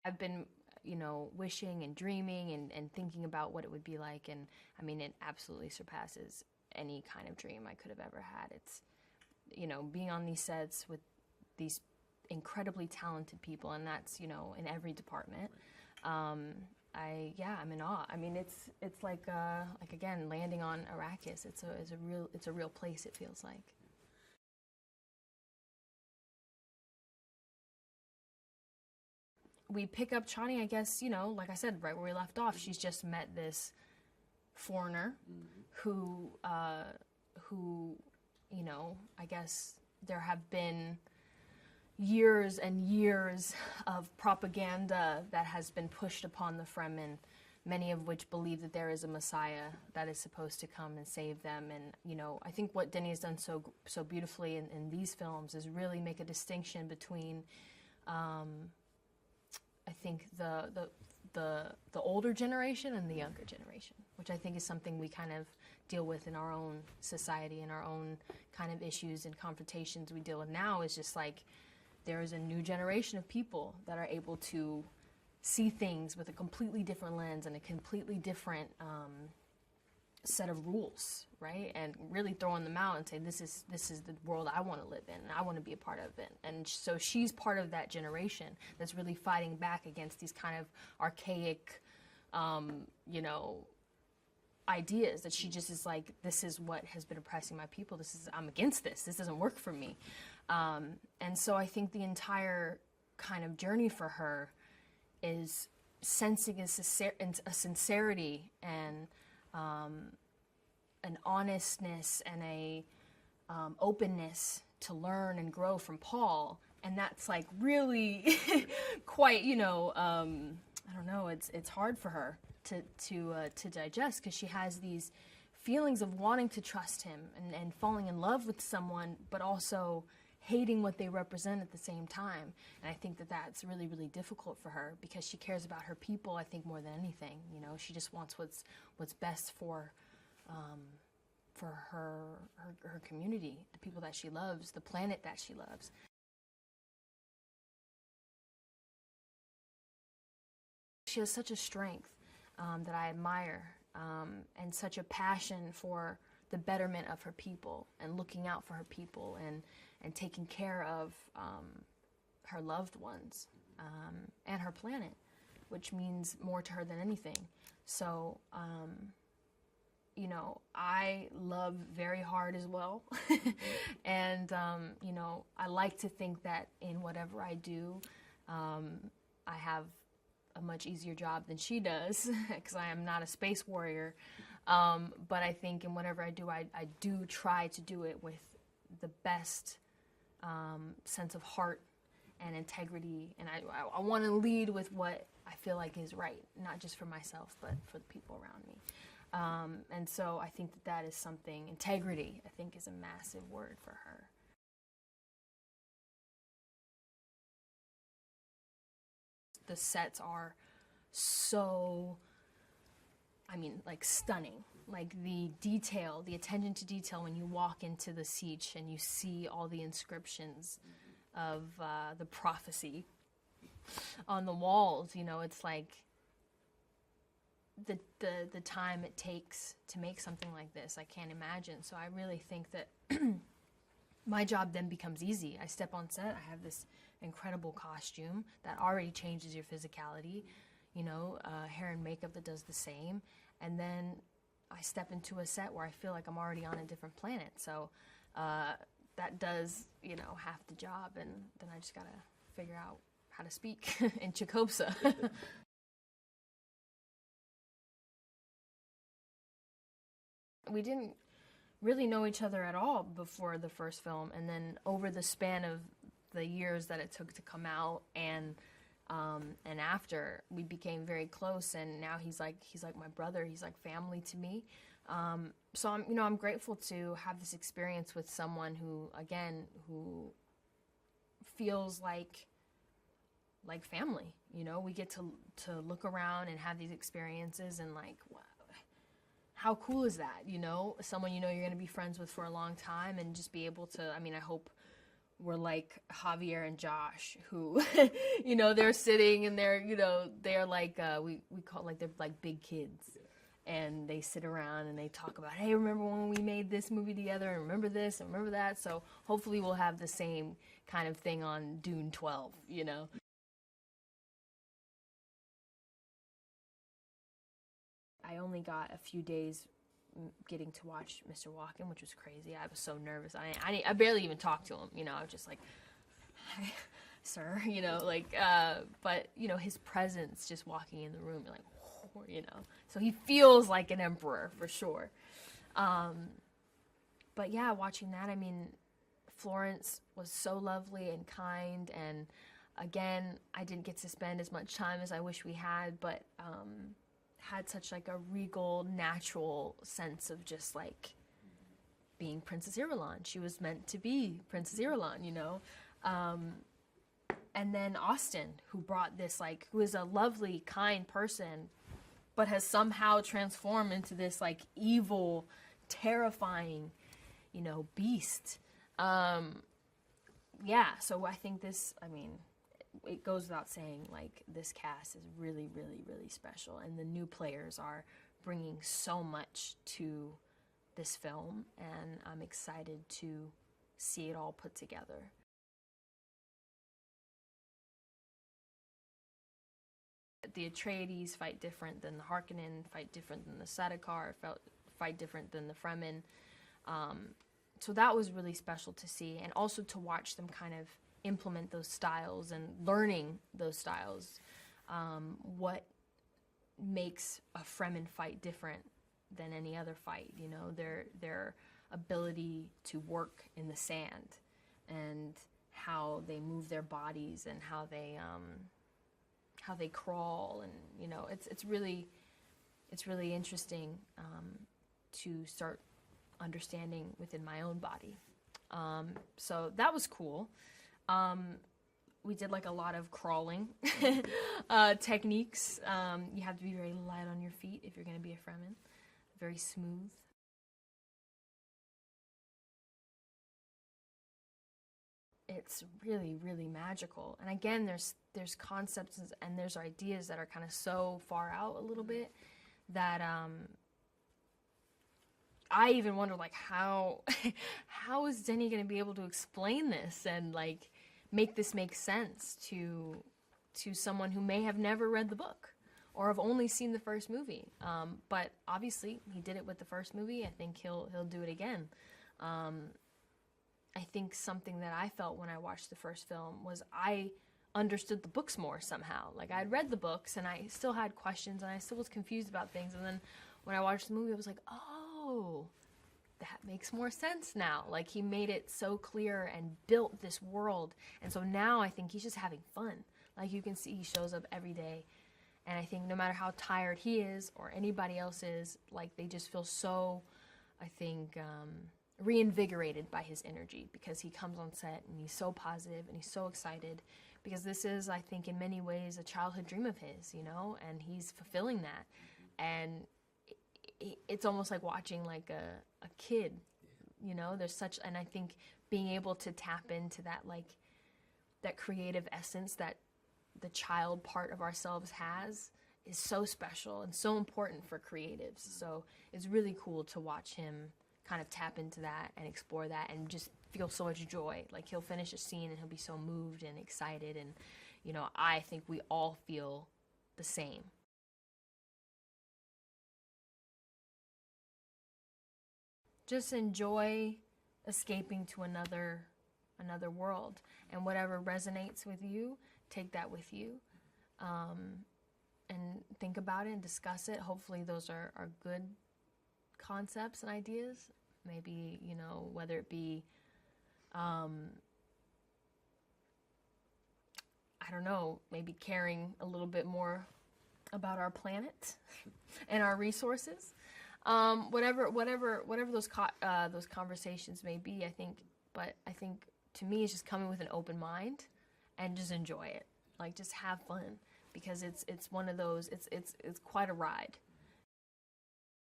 I've been, wishing and dreaming and thinking about what it would be like. And I mean, it absolutely surpasses any kind of dream I could have ever had. It's, being on these sets with these incredibly talented people, and that's, in every department. I'm in awe. I mean, it's like again, landing on Arrakis. It's a real place, it feels like. We pick up Chani, I guess, like I said, right where we left off. She's just met this foreigner who, I guess there have been years and years of propaganda that has been pushed upon the Fremen, many of which believe that there is a Messiah that is supposed to come and save them. And, I think what Denis has done so beautifully in these films is really make a distinction between I think the older generation and the younger generation, which I think is something we kind of deal with in our own society and our own kind of issues and confrontations we deal with now. Is just like there is a new generation of people that are able to see things with a completely different lens and a completely different set of rules, right? And really throwing them out and say, this is the world I want to live in, and I want to be a part of it. And so she's part of that generation that's really fighting back against these kind of archaic, ideas that she just is like, this is what has been oppressing my people. I'm against this. This doesn't work for me. And so I think the entire kind of journey for her is sensing a sincerity and an honestness and a openness to learn and grow from Paul, and that's like really quite, I don't know, it's hard for her to digest, because she has these feelings of wanting to trust him and falling in love with someone, but also hating what they represent at the same time. And I think that that's really, really difficult for her, because she cares about her people, I think, more than anything. She just wants what's best for her community, the people that she loves, the planet that she loves. She has such a strength that I admire, and such a passion for the betterment of her people and looking out for her people and taking care of her loved ones and her planet, which means more to her than anything. So, I love very hard as well. And, I like to think that in whatever I do, I have a much easier job than she does, because I am not a space warrior. But I think in whatever I do, I do try to do it with the best sense of heart and integrity. And I want to lead with what I feel like is right, not just for myself, but for the people around me. And so I think that is something, integrity, I think, is a massive word for her. The sets are so, like stunning. Like the detail, the attention to detail when you walk into the siege and you see all the inscriptions of the prophecy on the walls. It's like the time it takes to make something like this, I can't imagine. So I really think that my job then becomes easy. I step on set, I have this incredible costume that already changes your physicality, hair and makeup that does the same, and then I step into a set where I feel like I'm already on a different planet. So that does, half the job, and then I just gotta figure out how to speak in Chicopsa. We didn't really know each other at all before the first film, and then over the span of the years that it took to come out and after, we became very close, and now he's like my brother. He's like family to me. So I'm grateful to have this experience with someone who feels like family. We get to look around and have these experiences, and like, wow, how cool is that? Someone you're going to be friends with for a long time, and just be able to, I hope were like Javier and Josh, who, you know, they're sitting and they're, you know, they're like, we call it like, they're like big kids. And they sit around and they talk about, hey, remember when we made this movie together, and remember this and remember that. So hopefully we'll have the same kind of thing on Dune 12, you know. I only got a few days getting to watch Mr. Walken, which was crazy. I was so nervous. I barely even talked to him, you know. I was just like, hi, sir, you know, like, but, you know, his presence just walking in the room, you're like, oh, you know. So he feels like an emperor for sure. But yeah, watching that, I mean, Florence was so lovely and kind, and again, I didn't get to spend as much time as I wish we had, but had such like a regal, natural sense of just like being Princess Irulan. She was meant to be Princess Irulan, you know. And then Austin, who brought this, like, who is a lovely, kind person, but has somehow transformed into this like evil, terrifying, you know, beast. Yeah, so I think this, I mean, it goes without saying, like, this cast is really, really, really special, and the new players are bringing so much to this film, and I'm excited to see it all put together. The Atreides fight different than the Harkonnen, fight different than the Sardaukar, fight different than the Fremen. So that was really special to see, and also to watch them kind of implement those styles and learning those styles. What makes a Fremen fight different than any other fight? You know, their ability to work in the sand, and how they move their bodies, and how they crawl, and you know, it's really interesting to start understanding within my own body. So that was cool. We did like a lot of crawling techniques. You have to be very light on your feet if you're going to be a Fremen. Very smooth. It's really, really magical. And again, there's concepts and there's ideas that are kind of so far out a little bit that I even wonder, like, how is Denny going to be able to explain this and like make this make sense to someone who may have never read the book or have only seen the first movie. But obviously he did it with the first movie. I think he'll do it again. I think something that I felt when I watched the first film was I understood the books more somehow. Like, I'd read the books and I still had questions and I still was confused about things. And then when I watched the movie, I was like, oh, that makes more sense now. Like, he made it so clear and built this world. And so now I think he's just having fun. Like, you can see he shows up every day. And I think no matter how tired he is or anybody else is, like, they just feel so, I think, reinvigorated by his energy, because he comes on set and he's so positive and he's so excited, because this is, I think, in many ways a childhood dream of his, you know, and he's fulfilling that. And it's almost like watching like a kid, you know. There's such, and I think being able to tap into that, like, that creative essence that the child part of ourselves has is so special and so important for creatives. So it's really cool to watch him kind of tap into that and explore that and just feel so much joy. Like, he'll finish a scene and he'll be so moved and excited, and, you know, I think we all feel the same. Just enjoy escaping to another world, and whatever resonates with you, take that with you, and think about it and discuss it. Hopefully those are good concepts and ideas. Maybe, you know, whether it be, I don't know, maybe caring a little bit more about our planet and our resources. Whatever those conversations may be, I think. But I think, to me, it's just coming with an open mind and just enjoy it. Like, just have fun, because it's one of those. It's quite a ride.